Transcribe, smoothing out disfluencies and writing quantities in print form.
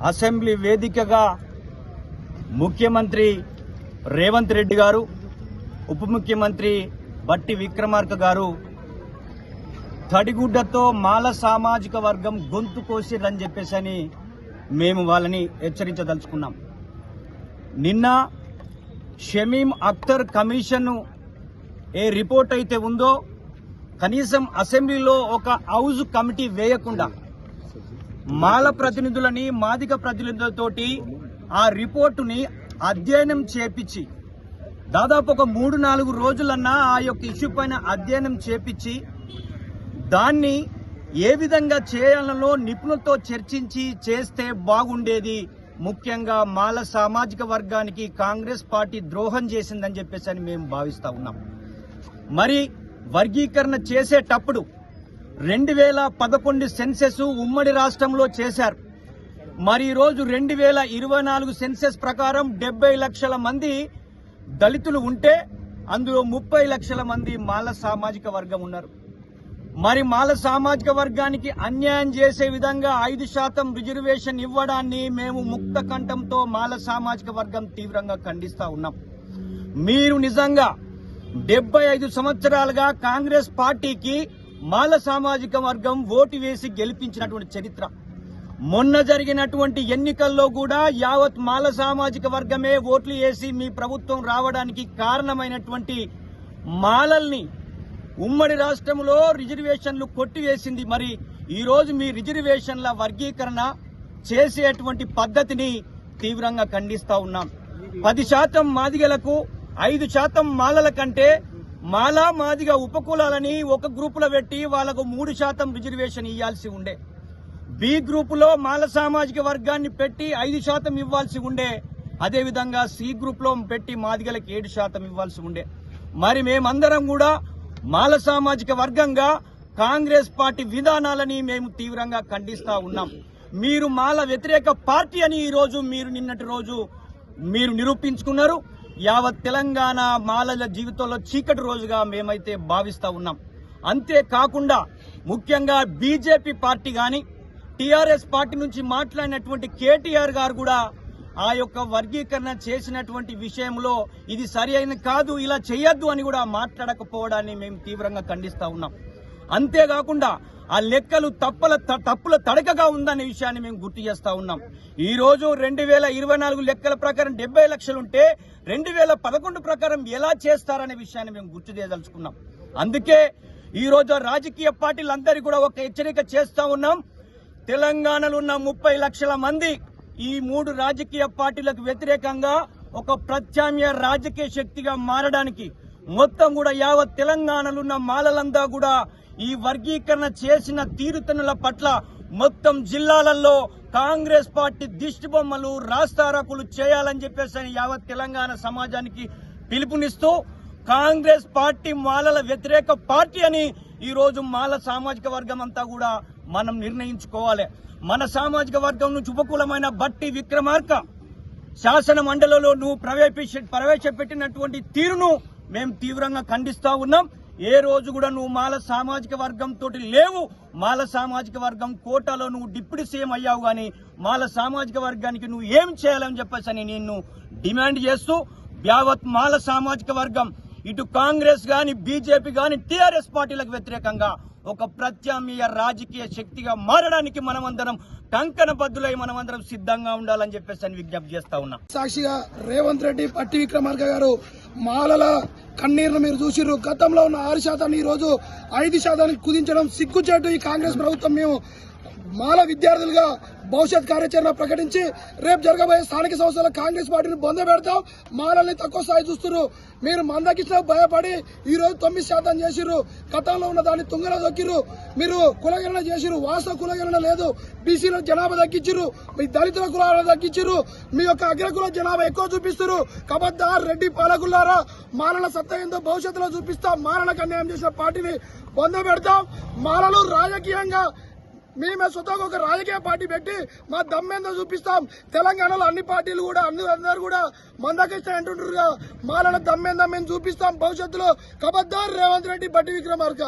Assembly వేదికగా ముఖ్యమంత్రి రేవంత్ రెడ్డి గారు, ఉప ముఖ్యమంత్రి బట్టి విక్రమార్క గారు తడిగుడ్డతో మాల సామాజిక వర్గం గొంతు కోసిరని చెప్పేసి మేము వాళ్ళని హెచ్చరించదలుచుకున్నాం. నిన్న షమీం అఖ్తర్ కమిషన్ ఏ రిపోర్ట్ అయితే ఉందో కనీసం అసెంబ్లీలో ఒక హౌజ్ కమిటీ వేయకుండా మాల ప్రతినిధులని, మాదిగ ప్రతినిధులతోటి ఆ రిపోర్టుని అధ్యయనం చేపించి దాదాపు ఒక 3-4 రోజులన్నా ఆ యొక్క ఇష్యూ పైన అధ్యయనం చేపించి దాన్ని ఏ విధంగా చేయాలనో నిపుణులతో చర్చించి చేస్తే బాగుండేది. ముఖ్యంగా మాల సామాజిక వర్గానికి కాంగ్రెస్ పార్టీ ద్రోహం చేసిందని చెప్పేసి మేము భావిస్తా ఉన్నాం. మరి వర్గీకరణ చేసేటప్పుడు 2011 సెన్సెస్ ఉమ్మడి రాష్ట్రంలో చేశారు. మరి ఈరోజు 2024 సెన్సెస్ ప్రకారం 70 లక్షల మంది దళితులు ఉంటే అందులో 30 లక్షల మంది మాల సామాజిక వర్గం ఉన్నారు. మరి మాల సామాజిక వర్గానికి అన్యాయం చేసే విధంగా 5% రిజర్వేషన్ ఇవ్వడాన్ని మేము ముక్త కంఠంతో మాల సామాజిక వర్గం తీవ్రంగా ఖండిస్తా ఉన్నాం. మీరు నిజంగా 75 సంవత్సరాలుగా కాంగ్రెస్ పార్టీకి మాల సామాజిక వర్గం ఓటు వేసి గెలిపించినటువంటి చరిత్ర. మొన్న జరిగినటువంటి ఎన్నికల్లో కూడా యావత్ మాల సామాజిక వర్గమే ఓట్లు వేసి మీ ప్రభుత్వం రావడానికి కారణమైనటువంటి మాలల్ని ఉమ్మడి రాష్ట్రంలో రిజర్వేషన్లు కొట్టివేసింది. మరి ఈరోజు మీ రిజర్వేషన్ల వర్గీకరణ చేసేటువంటి పద్ధతిని తీవ్రంగా ఖండిస్తా ఉన్నాం. 10% మాదిగలకు 5% మాలల కంటే మాలా మాదిగ ఉపకులాలని ఒక గ్రూపులో పెట్టి వాళ్ళకు 3% రిజర్వేషన్ ఇవ్వాల్సి ఉండే. బి గ్రూపులో మాల సామాజిక వర్గాన్ని పెట్టి 5% ఇవ్వాల్సి ఉండే. అదేవిధంగా సి గ్రూప్లో పెట్టి మాదిగలకు 7% ఇవ్వాల్సి ఉండే. మరి మేమందరం కూడా మాల సామాజిక వర్గంగా కాంగ్రెస్ పార్టీ విధానాలని మేము తీవ్రంగా ఖండిస్తా ఉన్నాం. మీరు మాల వ్యతిరేక పార్టీ అని ఈరోజు నిన్నటి రోజు మీరు నిరూపించుకున్నారు. యావత్ తెలంగాణ మాలల జీవితంలో చీకటి రోజుగా మేమైతే భావిస్తా ఉన్నాం. అంతేకాకుండా ముఖ్యంగా బీజేపీ పార్టీ గాని టీఆర్ఎస్ పార్టీ నుంచి మాట్లాడినటువంటి కేటీఆర్ గారు కూడా ఆ యొక్క వర్గీకరణ చేసినటువంటి విషయంలో ఇది సరి అయిన కాదు, ఇలా చేయొద్దు అని కూడా మాట్లాడకపోవడాన్ని మేము తీవ్రంగా ఖండిస్తా ఉన్నాం. అంతేకాకుండా ఆ లెక్కలు తప్పుల తడకగా ఉందనే విషయాన్ని మేము గుర్తు చేస్తా ఉన్నాం. ఈ రోజు 2024 లెక్కల ప్రకారం 70 లక్షలుంటే 2011 ప్రకారం ఎలా చేస్తారనే విషయాన్ని మేము గుర్తు చేయదలుచుకున్నాం. అందుకే ఈ రోజు రాజకీయ పార్టీలందరికీ కూడా ఒక హెచ్చరిక చేస్తా ఉన్నాం. తెలంగాణలో ఉన్న 30 లక్షల మంది ఈ 3 రాజకీయ పార్టీలకు వ్యతిరేకంగా ఒక ప్రత్యామ్నాయ రాజకీయ శక్తిగా మారడానికి మొత్తం కూడా యావత్ తెలంగాణలో ఉన్న మాలలంతా కూడా ఈ వర్గీకరణ చేసిన తీరుతెన్నుల పట్ల మొత్తం జిల్లాలలో కాంగ్రెస్ పార్టీ దిష్టి బొమ్మలు రాస్తారోకోలు చేయాలని చెప్పేసి యావత్ తెలంగాణ సమాజానికి పిలుపునిస్తూ కాంగ్రెస్ పార్టీ మాలల వ్యతిరేక పార్టీ అని ఈ రోజు మాల సామాజిక వర్గం అంతా కూడా మనం నిర్ణయించుకోవాలి. మన సామాజిక వర్గం నుంచి ఉపకులమైన బట్టి విక్రమార్క శాసన మండలిలో నువ్వు ప్రవేశపెట్టినటువంటి తీరును మేము తీవ్రంగా ఖండిస్తా ఉన్నాం. ఏ రోజు కూడా నువ్వు మాల సామాజిక వర్గం తోటి లేవు. మాల సామాజిక వర్గం కోటాలో నువ్వు డిప్యూటీ సీఎం అయ్యావు, కానీ మాల సామాజిక వర్గానికి నువ్వు ఏం చేయాలని చెప్పేసి నిన్ను డిమాండ్ చేస్తూ యావత్ మాల సామాజిక వర్గం ఇటు కాంగ్రెస్ గాని బీజేపీ గాని టీఆర్ఎస్ పార్టీలకు వ్యతిరేకంగా ఒక ప్రత్యామ్నాయ రాజకీయ శక్తిగా మారడానికి మనమందరం కంకణబద్దులై మనమందరం సిద్ధంగా ఉండాలని చెప్పేసి విజ్ఞప్తి చేస్తా ఉన్నాం. సాక్షిగా రేవంత్ రెడ్డి, పట్టి విక్రమార్క గారు మాలల కన్నీరును మీరు చూసిర్రు. గతంలో ఉన్న 6% ఈ రోజు 5% కుదించడం సిగ్గుచేటు. ఈ కాంగ్రెస్ ప్రభుత్వం మేము మాల విద్యార్థులుగా భవిష్యత్ కార్యాచరణ ప్రకటించి రేపు జరగబోయే స్థానిక సంస్థల కాంగ్రెస్ పార్టీని బొంద పెడతాం. మాలల్ని తక్కువ స్థాయి చూస్తున్నారు. మీరు మందకించిన భయపడి ఈ రోజు 9% చేసిర్రు. గతంలో ఉన్న దాన్ని తుంగలో దొక్కిర్రు. మీరు కులగణన చేసిర్రు. వాస్తవ కులగణన లేదు. బీసీల జనాభా తగ్గించిర్రు. మీ దళితుల కులాలను తగ్గించిర్రు. మీ యొక్క అగ్రకుల జనాభా ఎక్కువ చూపిస్తున్నారు. కబద్దార్ రెడ్డి పాలకులారా, మాలల సత్తా ఏందో భవిష్యత్తులో చూపిస్తాం. మాలలకు అన్యాయం చేసిన పార్టీని బొంద పెడతాం. మాలలు రాజకీయంగా మేమే స్వతహాగా ఒక రాజకీయ పార్టీ పెట్టి మా దమ్మేందో చూపిస్తాం. తెలంగాణలో అన్ని పార్టీలు కూడా అందరూ కూడా మందకిస్తాయి అంటుంటారుగా. మాలల దమ్మేందో మేము చూపిస్తాం భవిష్యత్తులో. కబద్దార్ రేవంత్ రెడ్డి, బట్టి విక్రమార్క.